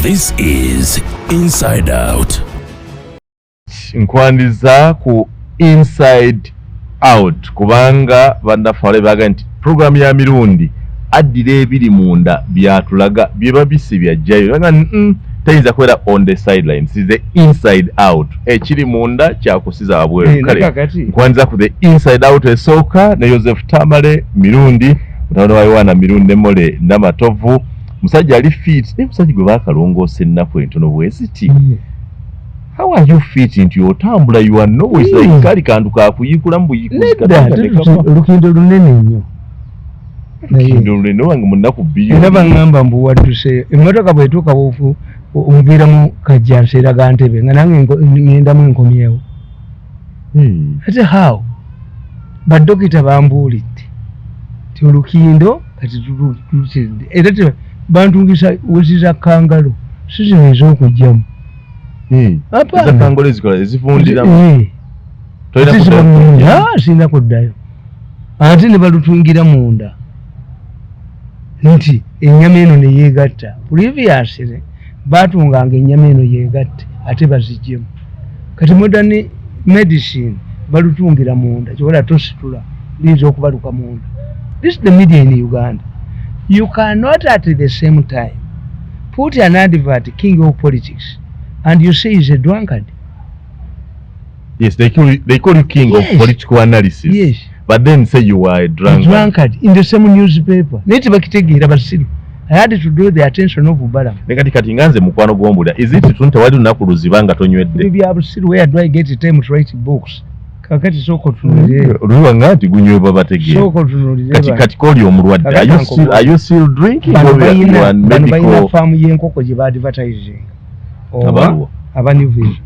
This is Inside Out. Nkwandiza ku Inside Out kubanga bandafale baga nti program ya mirundi addira ebiri munda byatulaga byeba bisi byajjayo baga tayinza kwera on the sidelines is the inside out ekiri munda kyakusiza abweru kale nkwandiza ku the inside out esooka ne Joseph Tamale mirundi mutano wayiwana mirundi mole ndamatovu musajja ali fit ne musajja gwe bakalongose ennaku entono bweziti. How are you fit into your tambula? You are no way like kali kandu ka kuyikula mbuyikuzika lukindo lunene nnyo lukindo lunene wange munnaku biyo ndaba ngamba mbu waduse emmotoka bwetuuka bufu omuvira mu kajja nseeraga ntebe nga nange ngenda mu nkomyewo ate how baddokita bambuulidde ti olukindo kati tutulidde era bantungisa wesiza kangalo sizino ez'okugjamu Apa kangole zikola ezifundira sina kuddayo ate ne balutungira munda nti ennyama eno ne yeegatta previously batunganga ennyama eno yeegatte ate baziggyemu kati modern medicine balutungira munda kyobola tositula liyinza okubaluka munda. This is the media in Uganda. You cannot at the same time put an advert king of politics and you say he's a drunkard. Yes, they call you king of political analysis. Yes. But then say you are a drunkard. A drunkard in the same newspaper. Neti bakitegeera basiru. I had to draw the attention of Balaam. Nekati kati nganze mukwano gwombula. Is it tunte wali nakuluzibanga tonywedde? Bibi abusiru, where do I get the time to write books? Kakati soko tunulire. Ruwa ngati gunywe bategeera. Soko tunulire. Kati koli omulwadde. Are you still drinking? Bayina farm y'enkoko gye ba advertising. Abanivision.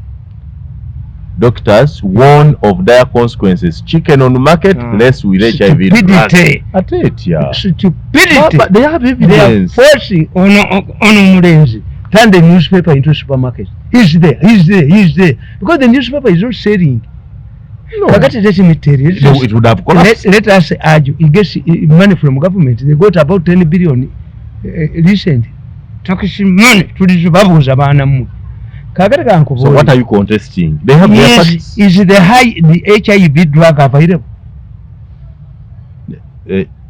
Doctors warn of dire consequences. Chicken on the market, less with HIV. Stupidity. Stupidity. But they have evidence. They are forcing on Murenzi. Turn the newspaper into a supermarket. He's there. Because the newspaper is not selling. No. It would have collapsed. Let us argue. He gets money from government. They got about 10 billion recently. Talking money to the babuza bana mu. So what are you contesting? They have is the HIV drug available?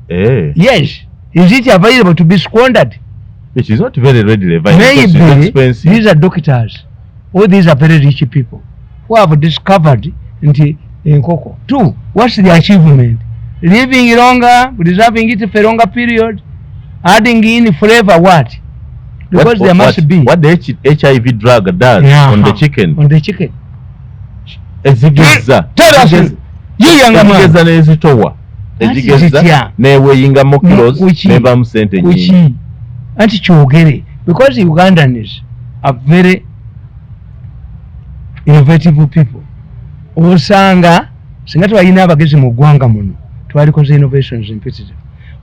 Yes. Is it available to be squandered? It is not very readily available. Maybe these are doctors or these are very rich people who have discovered in cocoa. 2. What's the achievement? Living longer, preserving it for a longer period, adding in flavor what? Because there must be. What the HIV drug does on the chicken. On the chicken. Ezigeza. Tell us. You young man. Ezigeza nezitowa. Ezigeza newe mo kilos neba musente nyingi. Anti kyogere. Because Ugandans are very innovative people. Osanga singa twalina abagezi mu ggwanga muno twalikoze innovations impetitive.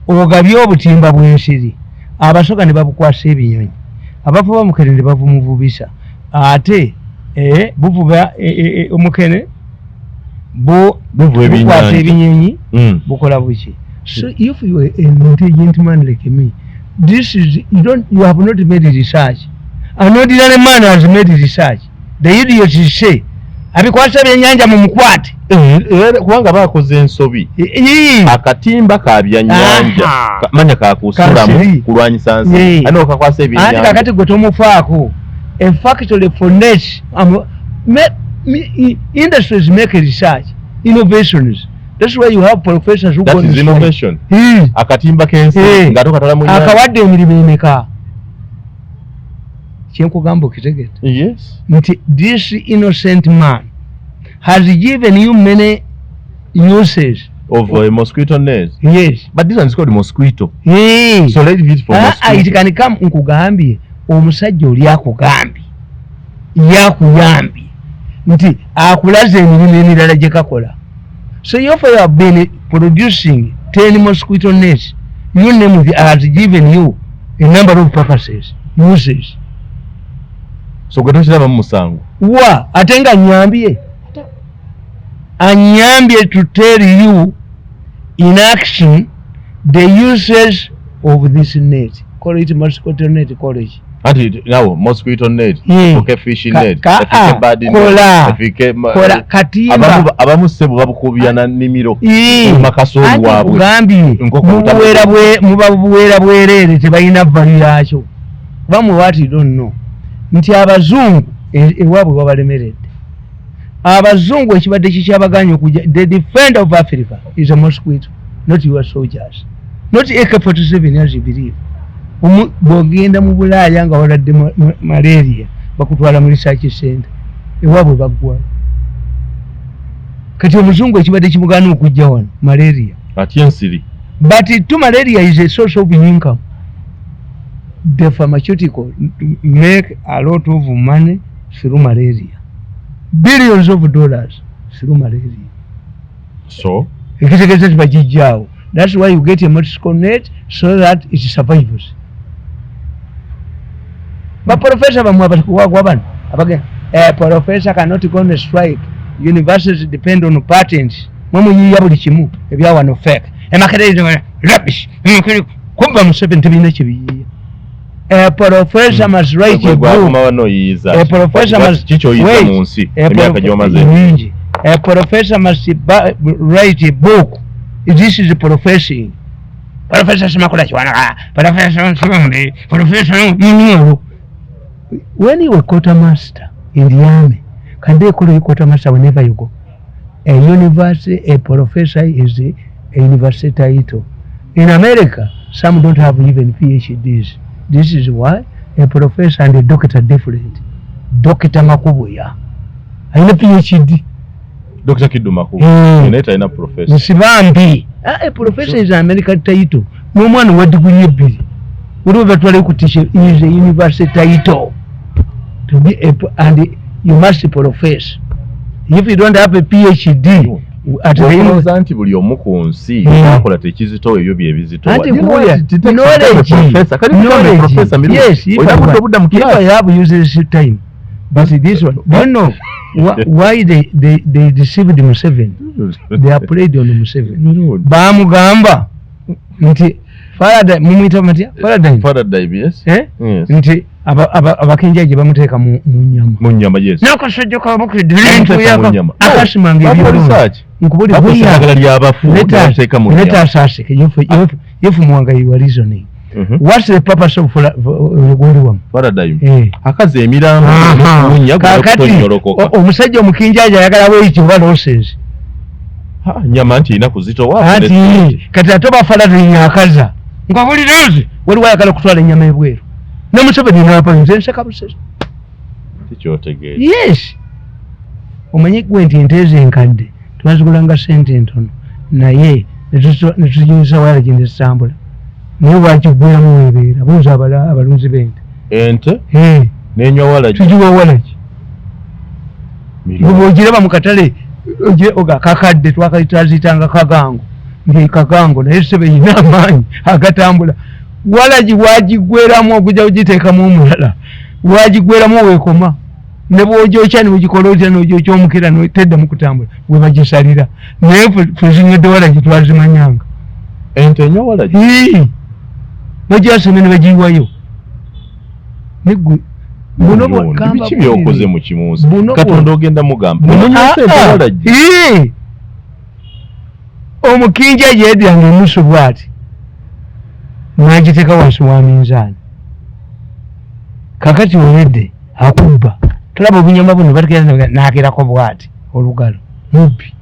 Ogabye obutimba bw'ensiri. Abasoga ne babukwasa ebinyonyi abavuba mukene ne bavumuvubisa ate buvuba omukene bukwasa ebinyonyi bukola buki. So if you are an intelligent man like me, this is you have not made research. An ordinary man has made research. The idiot say abikwasa ebyennyanja mu mukwate kubanga bakoze ensobi akatimba ka byanyanja manya kakusulamu kulwanyisa nsi ano kakwasa ebyennyanja ati kakati gwe tomufaako a factory for net industries make research innovations. That's why you have professors who that is innovation. Akatimba kensi ngato katala mu akawadde emirimu emeka kyenkugamba okitegete. Yes. Nti this innocent man has given you many uses of a mosquito net. Yes. But this one is called mosquito. Yes. So let it for mosquito. It can come nkugambye omusajja oli akugambye yakuyambye nti akulaze emirimu emirala gye kakola. So if you have been producing 10 mosquito nets, your name has given you a number of purposes, uses. So gwe tokiraba mu musango wa ate nga anyambye to tell you in action the uses of this net. Call it mosquito net college. Ati nawo mosquito net, okay fishing net, efike bad net, efike kola katimba abamu sebo babukubiyana nimiro makasoli wabwe ugambye mubabuwera bwerere tebalina vali yakyo bamu wati don't know nti abazungu ewabwe babalemeredde abazungu ekibadde kikyabaganya okujja the defender of Africa is a mosquito not your soldiers not AK-47 as you believe bwogenda mu Bulaaya nga waladde malaria bakutwala mu research center ewabwe baggwa kati omuzungu ekibadde kimugana okujja wano malaria ati ensiri but to malaria is a source of income. The pharmaceutical make a lot of money through malaria, billions of dollars through malaria. So that's why you get a mosquito net so that it survives. But professor professor cannot go on a strike. Universities depend on patents. Mama yiya buli kimu ebya wano fake. Emakereze rubbish. Kumba Museveni tebina kibiyiya. A professor must write a book. A professor must wait. A professor must write a book. This is a profession. Professor Simakula Chwana. Professor. When you were quartermaster in the army, can they call you quartermaster whenever you go? A university, a professor is a university title. In America, some don't have even PhDs. This is why a professor and a doctor are different. Dr. Makubuya. I know PhD. Dr. Kidu Makubuya. Ineta ina professor. Nisibambi. A professor is an American title. No one would degree be. Whatever to teach is a university title. To be and you must profess. If you don't have a PhD, at the university buli omuku nsi akola tekizito ebyo byebizito knowledge yes if I have used this time but this one don't know why they deceived Museveni. They are played on Museveni. Bamugamba nti Faraday mumita matia Faraday yes nti abakenjaje bamuteeka mu nyama yes nakasajja ka bakidintu yako akasimange research nkubuli buyagala lyabafu bateeka mu nyama let us if mwanga you are reasoning what's the purpose of Faraday akaze emirambo omusajja omukinjaje ayagala bwekyo baloses nyama nti ina kuzito wafu kati atoba Faraday nyakaza ngabuli rozi wali wayagala kutwala nyama ebweru na Museveni n'apa nze kabusese tikyotegeera yes omanyi gwenti enteze enkadde twazigulanga sente ntono naye netuyinza wala gende sambula naye wakigweramu webeera buuza abalunzi b'ente ente nenywa walagi tugiwa walagi bwogiraba mu katale kakadde twakazitanga kagango ngekagango naye sebe yina amaanyi agatambula walagi wagigweramu okujja ogiteekamu omulala wagigweramu weekoma ne bw'ogyokya ne bwegikola otya n'ogyokya omukira tedda mu kutambula we bagisalira naye fe zinywedde walagi twazimanyanga ente enywa walagi bagyasome ne bagiyiwayo biki byokoze mu kimunsi Katonda ogenda mugamba omukinja yediranga enusu bwati n'agiteeka wansi wa minzaani kakati oledde akubba tulaba obunyama buno bategeera n'agerako bwati olugalo mubbi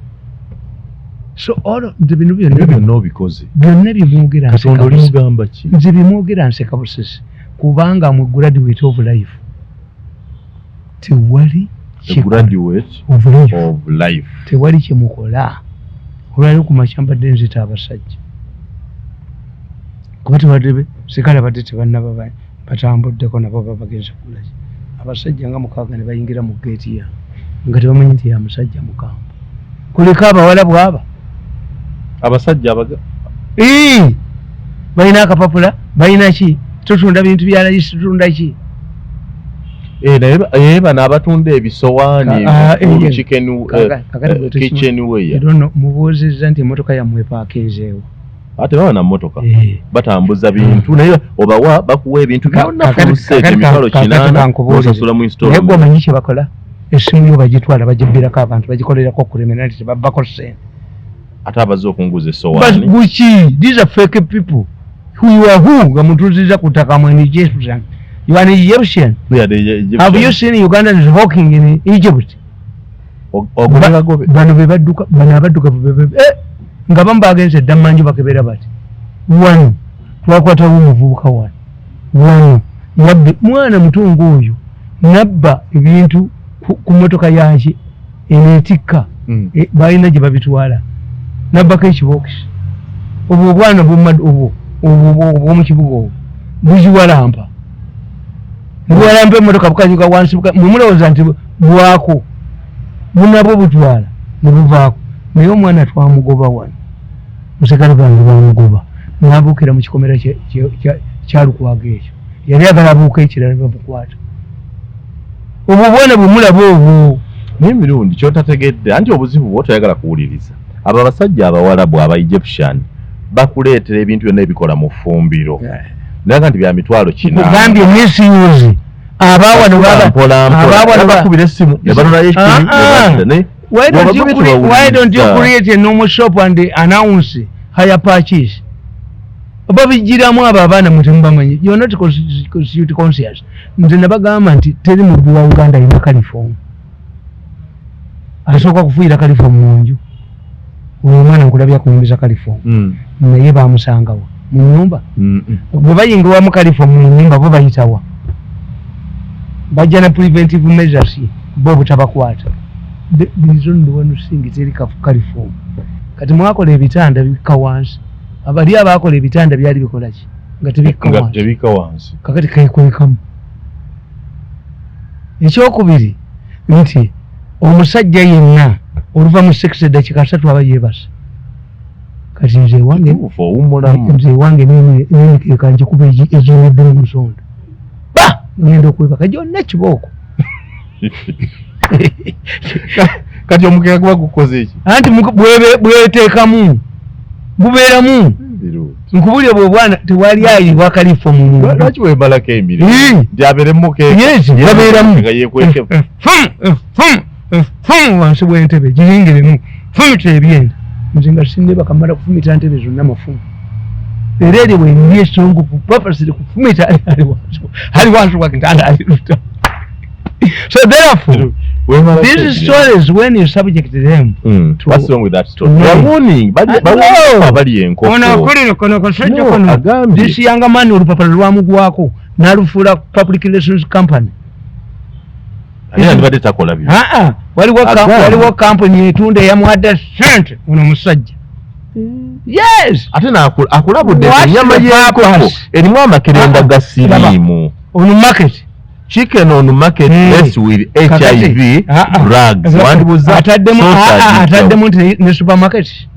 so nze bino byonna obikoze byonna byemwogera Katonda olimugamba ki nze byemwogera nseka busisi kubanga mu graduate of life tewali graduate of life tewali kyemukola olwali ku makyambadde nzita abasajja kuba tebadde sikala badde tebannaba batambuddeko nabo babagenza kulaki abasajja nga mukaaga ne bayingira mu geeti ya nga tebamanyi nti ya musajja mukambwe kuleka abawala bwaba abasajja balina akapapula balina ki tutunda bintu byalagisi tutunda ki naye bano abatunda ebisowaani kitchenware mubuuzizza nti emmotoka yammwe epaakinzeewo ate baba na mmotoka batambuza bintu naye obawa bakuwa ebintu byonna fulusete emitwalo 8 osasula mu installment naye gwomanyi kye bakola essimu yo bagitwala bagibbirako abantu bagikolerako criminality babbako ssente ate abaze okunguza essowaani buki these are fake people you are who nga mutuuziza ku ttaka mu Egyptian you are an Egyptian have you seen Ugandans walking in Egypt bano bebadduka bano abadduka nga bamu bagenze edda mmanju bakebera bati wano twakwatawo omuvubuka wano yabbe mwana mutungu oyo nabba ebintu ku mmotoka yanki eneetikka balina gye babitwala nabbako ekibokisi obwo obwana obwo mu kibuga obwo buziwalampa buwalampa emmotoka bukanyuka wansi mumulowooza nti bwako bunabwo butwala ne buvaako naye omwana twamugoba wano musekale bange bamugoba n'abuukira mu kikomera kyalukwaga ekyo yali agala abuuka ekirala bamukwata obwo bwana bwemulaba obwo naye mirundi kyotategedde anti obuzibu bwotoyagala kuwuliriza abo abasajja abawalabu aba Egyptian bakuleetera ebintu byonna ebikola mu ffumbiro naye nti bya mitwalo 4 ogambye misuse abawano bakubira essimu ne balonayo ekiri why don't you create a normal shop and announce higher purchase babijiramu abo abaana mutemubamanyi you're not constitute conscious nze nabagamba nti teri mubbi wa Uganda alina kalifomu asooka kufuuyira kalifomu mu nju oyo omwana nkulabya kuyimbiza kalifomu naye bamusangawa mu nyumba bwe bayingirwamu kalifomu mu nyumba bo bayitawa bajja na preventive measures bo butabakwata bizoni wano singi teri kalifomu kati mwakola ebitanda bikka wansi abali abakola ebitanda byali bikola ki nga tebikka wansi kakati kekwekamu ekyokubiri nti omusajja yenna oluva mu sex dakika 3 aba yeebasa kati nze wange nemikeeka njikuba egiwedde mu nsonda ngenda okwebaka gyonna kibooko kati omukeeka guba gukoze eki anti bweteekamu bubeeramu nkubulya bwobwana tewali ayibwa kalifo mu muntu lwaki webalako emirimu gyabere babeeramu wansi bw'entebe giringiremu fumita ebyenda nze nga sinne bakamala kufumita ntebe zonna mafumu era eryo bwendi esongufu papasire kufumita ali wansi wakitanda aliruta so therefore these stories when you subject them what's wrong with that story warning bali enkoko this young man olupapala lwamugwako n'alufuula public relations company waliwo company etunda eyamwadde sente ono omusajja yes ate akulabudde ennyama y'enkoko erimu amakerenda ga siriimu ono market chicken on market less with HIV drugs ataddemu ne supermarket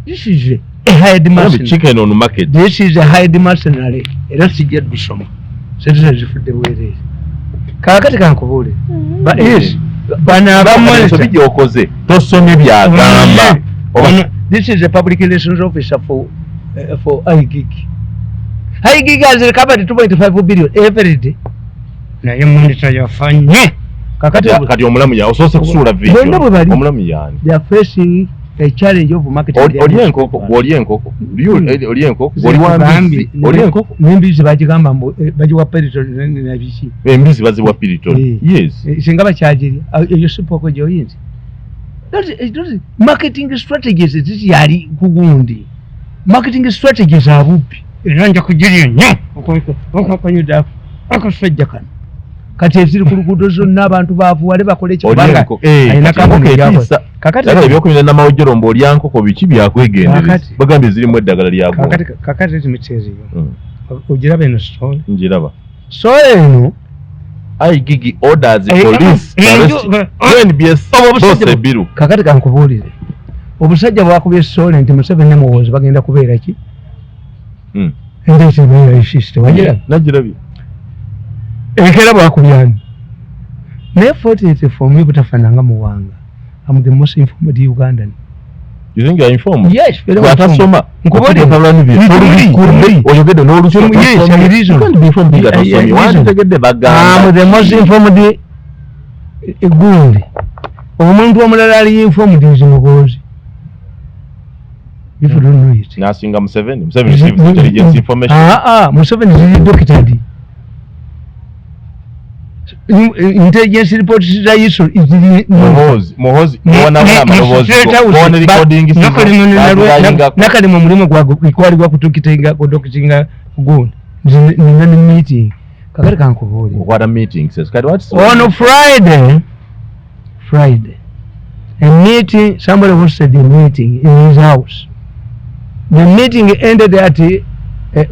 this is a hide mercenary chicken on market this is a hide mercenary era sijja dusoma sente zifudde bwerere kakati kankubuule bana abamonita bijja okoze tosomye byagamba this is a public relations officer for iGig has recovered 2.5 billion every day naye monitor yafa nnyo kati omulamu ya osoose kusuula video omulamu yani they are facing a challenge of marketing oli enkoko n'embizi bagigamba bagiwa peritol nabiki embizi baziwa peritol yes singa bakyagirya eyo sipoko gyoyinzi marketing strategies ziyali kugundi marketing strategies abubbi era nja kugirya nnyo okakanyuda akasajja kano kati eziri ku luguudo zonna abantu baavuwale bakole ekikubanga alina kakati ebyokumira n'amawojjero mbaolya nkoko biki byakwegendereza bagambye zirimu eddagala lyagwo kakati timiteeziyo ogiraba eno story njiraba story eno iGig orders police NBS ebiru kakati kankubuulire obusajja bwakubye story nti Museveni ne Muhoozi bagenda kubeera ki endeetebeera isiste wagiraba nagirabye ekera bwakubyani naye fortunately for me butafaananga muwanga I'm the most informed Ugandan You think you are informed? Yes, very well. Watasoma. Nkubali. Oyogede n'olusu. Yes, I reason. You can't be informed bigger than some. Wantegedde bagamba. The most informed gundi. Omuntu omulala ali informed is Muhoozi. If you don't know it. Nasinga Museveni. Museveni receives intelligence information. Museveni is doctored. Intelligence reports is Muhoozi nakali mu mulimu gwali gwa kutukitinga kudokitinga gundi nina ni meeting kakati kankubuli what a meeting says on Friday a meeting, somebody hosted a meeting in his house. The meeting ended at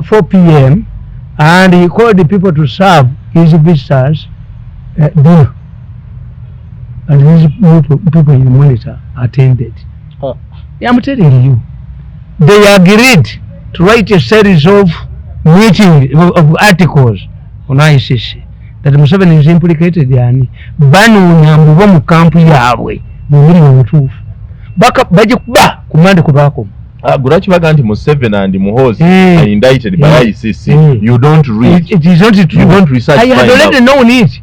4 p.m. and he called the people to serve his visitors dinner. And these people in the monitor attended. I'm telling you, they agreed to write a series of meetings, of articles on ICC that Museveni is implicated yani banu nyambuwa mu kampu yaabwe mu buli mutuufu baka baje kuba kumande kubako Gurachi baganti Museveni and Muhoozi are indicted by ICC. You don't read. It is not true. You don't research. I had already known it.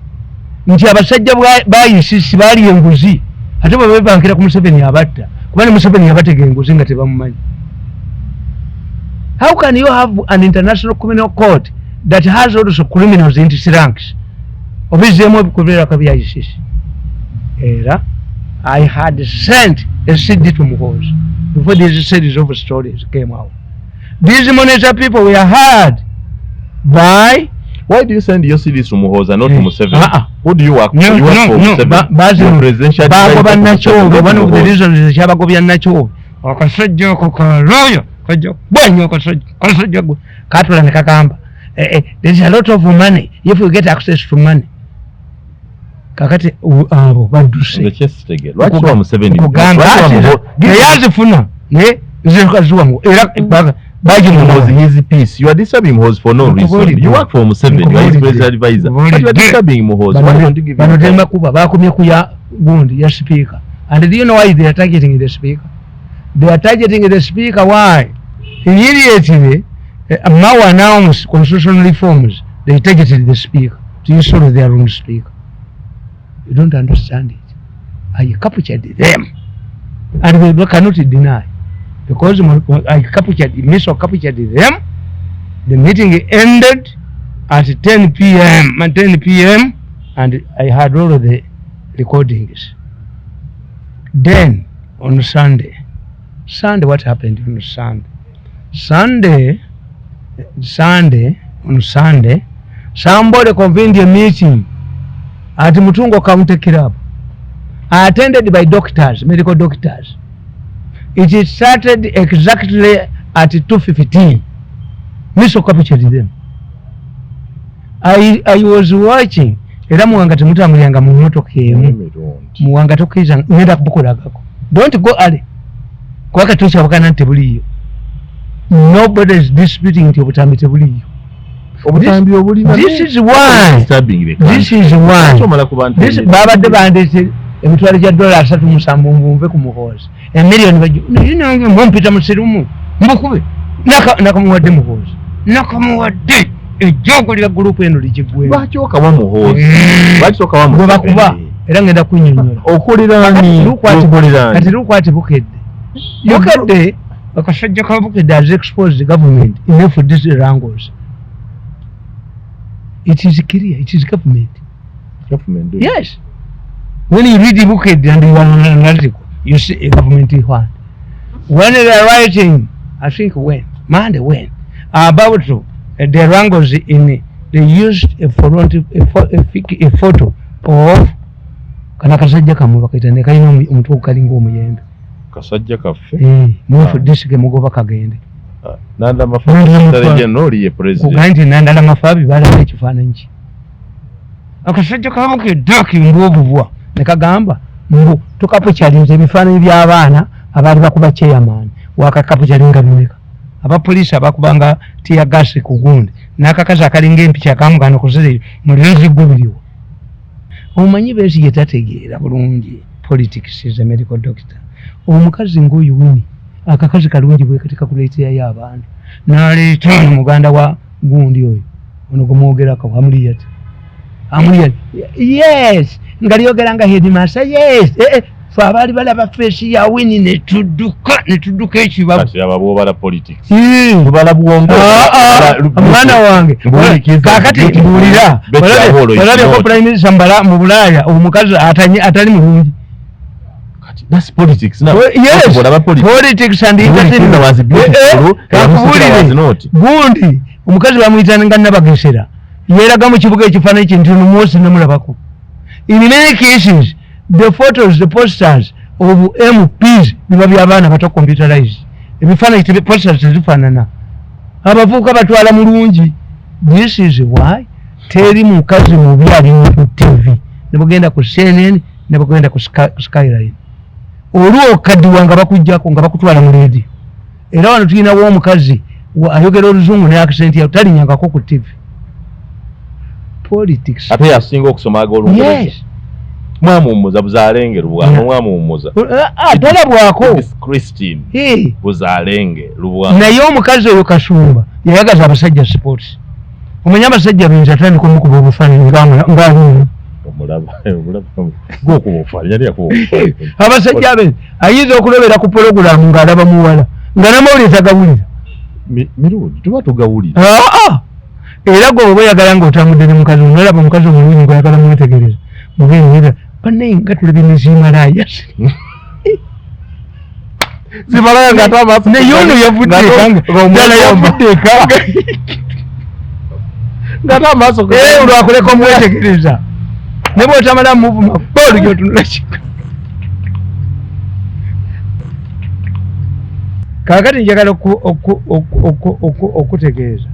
Nti abasajja ba ICC bali enguzi ate babebankira ku Museveni abatta kubani Museveni yabatege enguzi nga tebamumanyi. How can you have an international criminal court that has also criminals in its ranks? Obizemo kubera kabi ICC. Era I had sent a CD to Muhoozi before this series of stories came out. These monitor people were hired by. Why do you send your CDs to Muhoozi and not to Museveni? Who do you work for? You work for Museveni. Presidential Bago one of the reasons is Shabagobia Nacho. Or Kasajo Kokoroyo. Bonyo Kasajo Cattle and Kakamba. There's a lot of money if you get access to money. Kakati what do you say? The chest again. What's wrong Museveni? Yazifuna. Ne? Zikazuamu. Muhoozi his peace. You are disturbing Muhoozi for no reason. You work for Museveni. You are his presidential advisor. But you are disturbing Muhoozi. Why don't you give him a kuba bakumye kuya gundi ya speaker. And do you know why they are targeting the speaker? They are targeting the speaker. Why? Immediately, Mao announced constitutional reforms. They targeted the speaker to install their own speaker. You don't understand it. I captured them, and they cannot deny. Because I captured them, the meeting ended at 10 p.m. and I had all of the recordings. Then on Sunday, what happened on Sunday? On Sunday, somebody convened a meeting at Mutungo County Club, attended by doctors, medical doctors. It started exactly at 2:15. Miso captured them. I was watching. Era muwanga temutambulanga mu motoka emu. Muwanga tokiza ngenda kubukolagako. Don't go early. Kwa katucha bakana tebuliyo. Nobody is disputing nti obutambi tebuliyo. Obutambi obulina. This is why. This babadde bandese emitwalo gya $3 3.7 ku Muhoozi. Emiliyoni bajju. Ninange mpompita musirumu. Mbukube. Nakamuwadde Muhoozi. Nakamuwadde. Ejogo lya group eno lijigwe. Bachoka wa Muhoozi. Bachoka wa Muhoozi. Bakuba era ngenda kunnyonnyola. Okulirani. Kati lukwati bukedde. Bukedde akasajja ka bukedde has exposed the government in for these wrangles. It is clear. It is government. Government. Yes. When you read the book and you want an article, you see a government one. When they are writing, I think when about the wrangles in, they used a photo of Kanakasajja Kamu Bakitane Kaino Mutu Kalingo Muyenda. Kasajja Kafe? Move this Mugoba Kagende. Nanda Mafabi Nori a president. Uganti Nanda Mafabi Bada Chifananchi. Akasajja Kamu Daki Mbuwa. Nekagamba mbu tukapuchalinze ebifaananyi by'abaana abaali bakuba chairman wakakapuchalinga bimeka abapoliisi abakubanga tia gas ku gundi n'akakazi akalinga empicha akamugana kuzire mulezi gubiriwo omanyi Besigye tategeera bulungi politics is a medical doctor omukazi ng'oyo Winnie akakazi kalungi bwe kati kakuleeterayo abantu n'aleeta muganda wa gundi oyo ono gumwogerako Amuliyat yes nga lyogera nga headmaster yes fe abaali balaba feesi ya Winnie netudduka ekibabu kati ababo bala politics bala bwongo mwana wange kakati buulira balabeko prime minister mbala mu Bulaaya omukazi atali mulungi. That's politics now. Yes, politics and entertainment was beautiful. Gundi omukazi bamuyitana nga Nabagesera yeraga mu kibuga ekifaananyi kintu n'omuwosi namulabako. In many cases the photos, the posters of MPs biba by'abaana bato computerized. Ebifaananyi posters tezifaanana. Abavubuka batwala mulungi. This is why teri mukazi mubi ali mu TV ne bagenda ku CNN ne bagenda ku Skyline. Olwo okaddiwa nga bakujjako nga bakutwala mu leedi. Era wano tulina w'omukazi ayogera oluzungu ne accent ya talinyangako ku TV. Politics. Ate yasinga okusoma ag'olungereza. Yes. Mwamuwummuza Buzaalenge Lubwama mwamuwummuza. Talabwako. Christine. Buzaalenge Lubwama. Naye omukazi oyo Kasumba yayagaza abasajja sports. Omanya abasajja binza atandika omukuba obufaananyi ng'alimu. Abasajja be ayinza okulobera ku pulogulaamu ng'alaba muwala nga namawulire gawulira mirundi tuba tugawulira era gwe oba oyagala ng'otambudde ne mukazi onalaba omukazi omulungi gwayagala mwetegereza mugenera bannaye nga tulabye nezimalaaya zimalaya nga atamaso naye ono yavudde ekanga ngata amaaso olwakuleka omwetegereza ne bw'otamala muvuma boolu gy'otunula kika. Kaakati njagala okutegeeza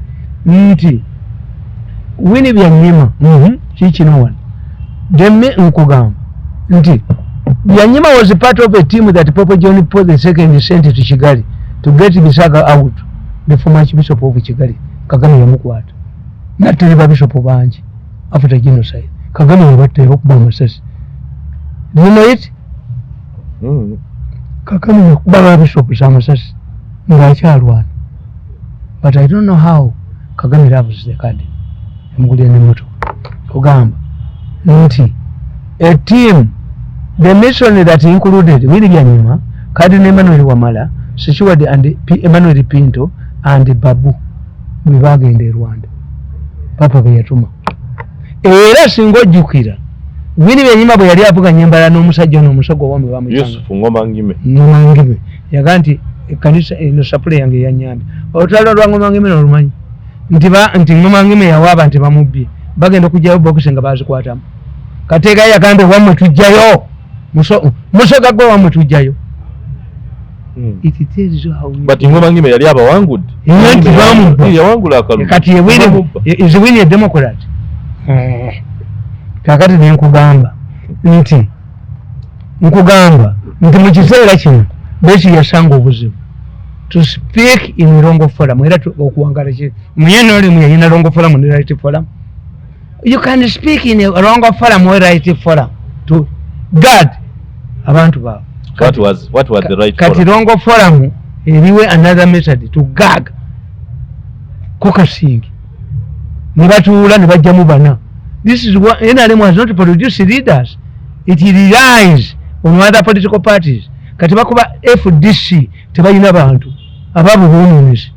nti Winnie Byanyima kikino wano demme nkugamba nti Byanyima was part of a team that Papa John Paul II sent to Kigali to get Bisaga out, the former Bishop of Kigali. Kagame yamukwata nattera Bishop bangi after genocide. Kagame yabattera okuba amasasi. Do you know it? Kagame yakuba Bishop amasasi ng'akyalwana. But I don't know how Kagame loves the country. Yamugulira n'emmotoka. Kugamba nti a team, the mission that included Winnie Byanyima, Cardinal Emmanuel Wamala, Sishiwadi and Emmanuel Pinto and Babu bwe bagenda e Rwanda. Papa bwe yatuma. Era singa ojjukira Winnie Byanyima bwe yali avuganya embala n'omusajja n'omusogo wamwe bamuyitanga Yusufu Ngomangime yaga nti ekkanisa eno sapule yange yanyambye olutalo lwa Ngomangime n'olumanyi nti Ngomangime yawaaba nti bamubbye bagenda okujjayo bokisi nga bazikwatamu Kateega yagambe wamwe tujjayo musoga gwe wamwe tujjayo. It tells you how but Ngomangime yali abawangudde yawangula akalulu kati is Winnie a Democrat. Kakati ne nkugamba nti mu kiseera kino Besigye yasanga obuzibu to speak in Rongo Forum era okuwangala ki muyene oli muyina Rongo Forum ne Right Forum. You can speak in a Rongo Forum or Right Forum to God abantu bawe. What was the right kati forum? Rongo Forum eriwe another method to gag kokasingi ne batuula ne bajjamu bana. This is what NRM has not produced leaders. It relies on other political parties. Kati bakuba FDC tebalina bantu ababo bonunis.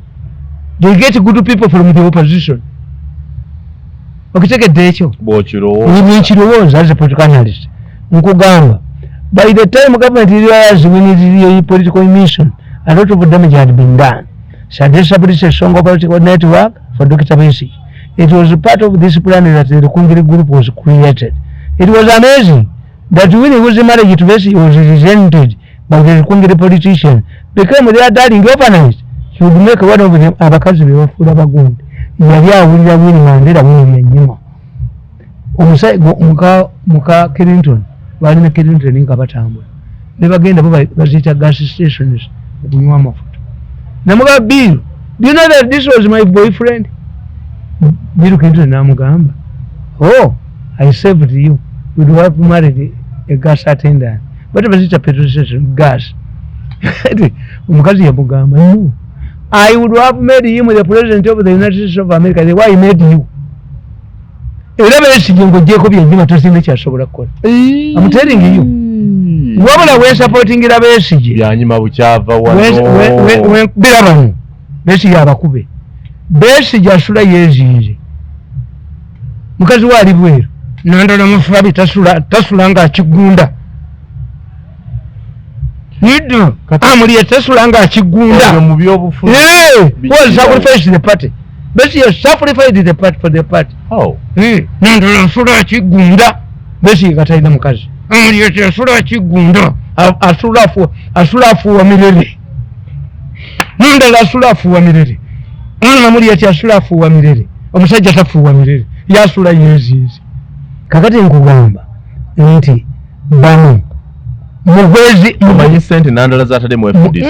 They get good people from the opposition. Okitegedde ekyo bw'okirowooza as a political analyst nkugamba by the time government realized we need a political mission, a lot of damage had been done. So they established a strong political network for Dr. Besigye. It was part of this plan that the Kungiri group was created. It was amazing that when he was married to Besigye, he was resented by the Kungiri politician. Became their darling organized. He would make one of them abakazi bebafuula bagundi. Yali awulira Winnie Mandela Winnie Byanyima. Omusajja muka Clinton balina Clinton nga batambula. Ne bagenda baziyita gas stations okunywa amafuta. Namuga Bill, do you know that this was my boyfriend? Bill Clinton namugamba, oh, I saved you. Would have married a gas attendant. bati bazita petrol station gas. Omukazi yamugamba, no, I would have made him the president of the United States of America. Why he made you? Era Besigye ng'oggyeko byennyuma tosinga kyasobola kukola. I'm telling you. Wabula we supportingira Besigye. Byanyuma bukyava wano. Birabamu. Besigye abakube. Besigye asula yeezinze. Mukazi we ali bweru. Nandala Mufabi tasula ng'akigunda. Nido amuli tasula ng'akigunda. Mu byobufuzi. Was sacrificed the party. Besigye sacrificed the party for the party. Oh. Nandala asula akigunda. Besigye katalina mukazi. Amuli asula akigunda. Asula afuwa mirere. Nandala asula afuwa mirere. Amuli asula afuwa mirere. Omusajja tafuwa mirere. Yasula yezizi. Kakati nkugamba nti bano mugwezi mumanyi sente nandala zatade mu FDC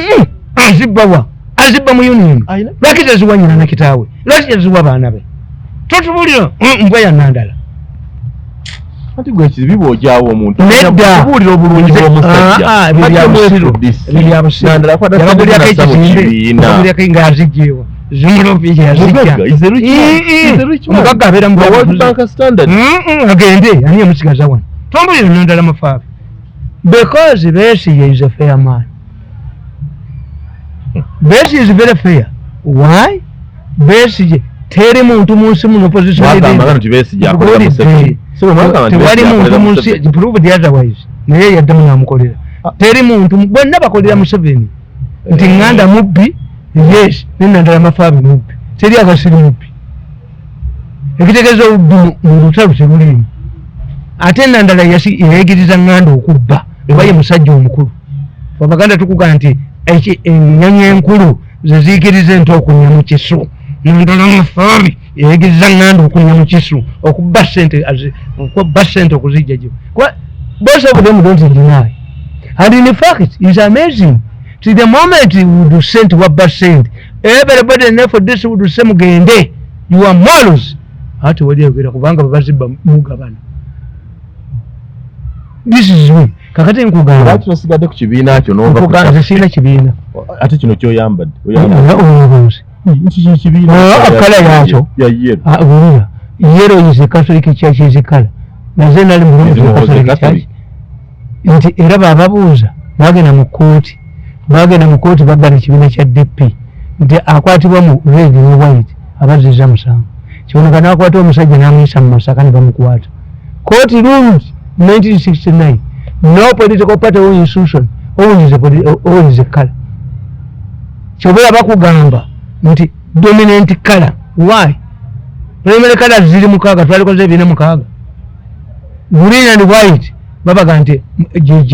azibba mu union lwaki teziwa nyina na kitaawe lwaki teziwa baana be totubulira mbwa ya nandala ati gwe kizibi bw'ojaawo omuntu kubuulira obulungi bw'omusajja yabagulyako ekizimbe ng'azigyewa zimulopije yazijja omugagga abeera mu agende ani yamusigaza wano tombulira nandala mafaabi because Besigye is a fair man. Besigye is very fair. Why? Besigye teri muntu munsi muno position tewali muntu munsi prove the otherwise naye yaddamu namukolera teri muntu bonna bakolera Museveni nti nganda mubbi yes nendala mafaabi mubbi teri akasiri mubbi ekitegeeza obubbi mu lutalo tebulimu ate nandala yayigiriza nganda okubba ebaye musajja omukulu abaganda tukugana nti ennyonyi enkulu zeziikiriza ente okunya mu kisu nandala mafaabi yayigiriza nganda okunya mu kisu okubba ssente okuzijja gyo both of them don't deny and in fact it's amazing to the moment you would send wabba send everybody enough for this would say mugende you are morals ati wali yogera kubanga babazibba mugabana. This is me. Kakati nkugamba. Lwaki nosigadde ku kibiina kyo n'ova ku sina kibiina. Ate kino ky'oyambadde. Nki kibiina. Kala yakyo. Ya yero. Wulira. Yero is a Catholic church is a color. Naze nali mulungi mu Catholic church. Nti era bababuuza bagenda mu kkooti. Bagana ekibiina kya DP. Nti akwatibwa mu red ne white abazizza musango. Kiboneka n'akwata omusajja n'amuyisa mu Masaka ne bamukwata. Court rules 1969. No political party or institution owns a color. Kyobera bakugamba nti dominant color. Why? Primary color ziri mukaaga twalikoze ebina mukaaga. Green and white babaga nti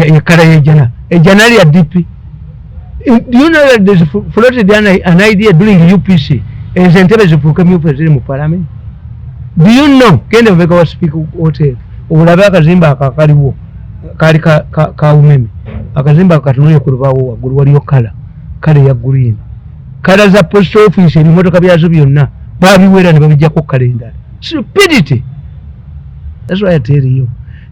ekala yejana. Ejana ya DP. Do you know that there's floated an idea during UPC? As Entebbe zifuuke ziri mu parliament. Do you know? Kende Vega was speak hotel. Obulabe akazimba akakaliwo kali ka umeme akazimba akatunule ku lubaawo waggulu waliyo kala ya green kala za post office ebimotoka byazo byonna babiwera ne babijjako kala endala. Stupidity. That's why I tell you.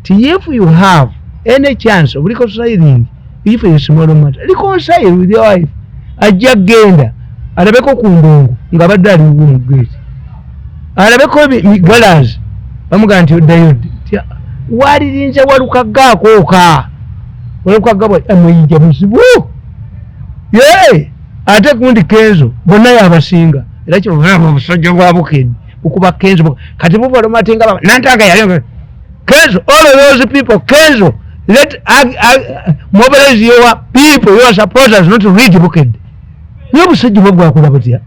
If you have any chance of reconciling, if it's small matter, reconcile with your wife. Ajja genda alabeko ku ndongo nga badde ali mu gate alabeko migalazi bamuga nti oddayo walirinza walukaggaakooka walukagga amuyinja buzibu ate kundi Kenzo bonna yabasinga era kyobulaba obusajja bwa Bukedde okuba Kenzo kati bubala matenga nantanga yali Kenzo all of those people Kenzo let mobilize your people your supporters not to read Bukedde n'obusajja bwakula butya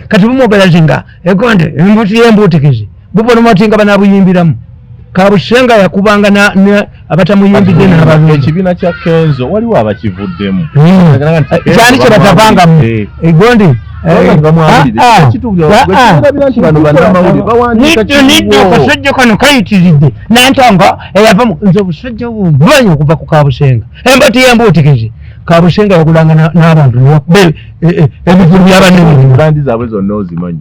kati bumobilizinga egonde embutikezi bubona matenga banabuyimbiramu Kabusenga yakubanga na abatamuyimbidde n'abantu. Ekibiina kya Kenzo waliwo abakivuddemu. Kyali kye batabanga egonde akasajja kano kayitiridde nantanga eyava nze obusajja bumanya okuva ku Kabusenga embati yembutikezi Kabusenga yakulanga n'abantu ebivulu by'abanene brandi zaabwe zonna ozimanyi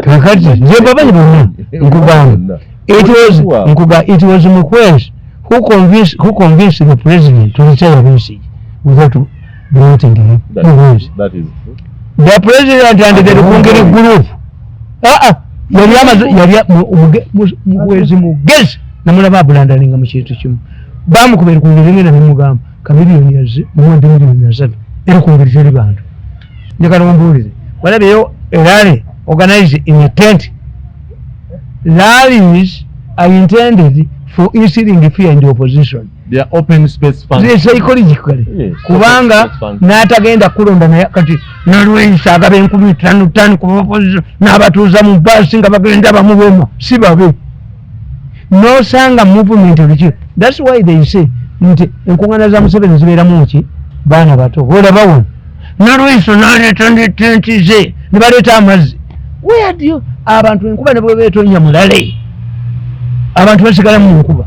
kakati nze babanyi bonna nkugamba it was Mukwezi who convinced the president to retire Besigye without voting him? That is true. The president and the Rukungiri group. Mwezi mugezi namulaba abulandalinga mu kintu kimu bamukubera kungerengera nemugamba kamiliyoni yaze muwande miliyoni yazatu era kungeri eri bantu njagala mumbulire walabeyo rally organized in a tent. Rallies are intended for instilling fear in the opposition. They are open space functions. Psychologically. Yes, kubanga n'atagenda kulonda naye kati nalweyisa agaba 15,000 ku opposition n'abatuuza mu basi nga bagenda bamuwema si babe nosanga movement oliki. That's why they say nti enkuŋŋaana za Museveni zibeeramu ki baana bato olaba wano nalweyisa n'aleeta n'etenti ze ne baleeta amazzi. Where do you abantu enkuba ne bwe beetonya mulale abantu basigala mu nkuba.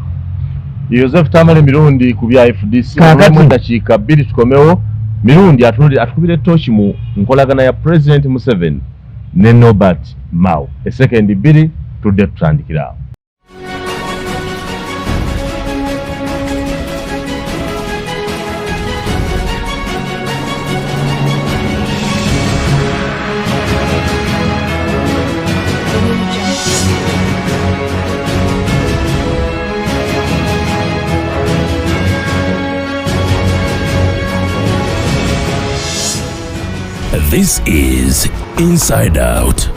Joseph Tamale Mirundi ku bya FDC mu dakiika 2 tukomewo. Mirundi atukubira tochi mu nkolagana ya President Museveni ne Norbert Mao. Second 2 tudde tutandikira. This is Inside Out.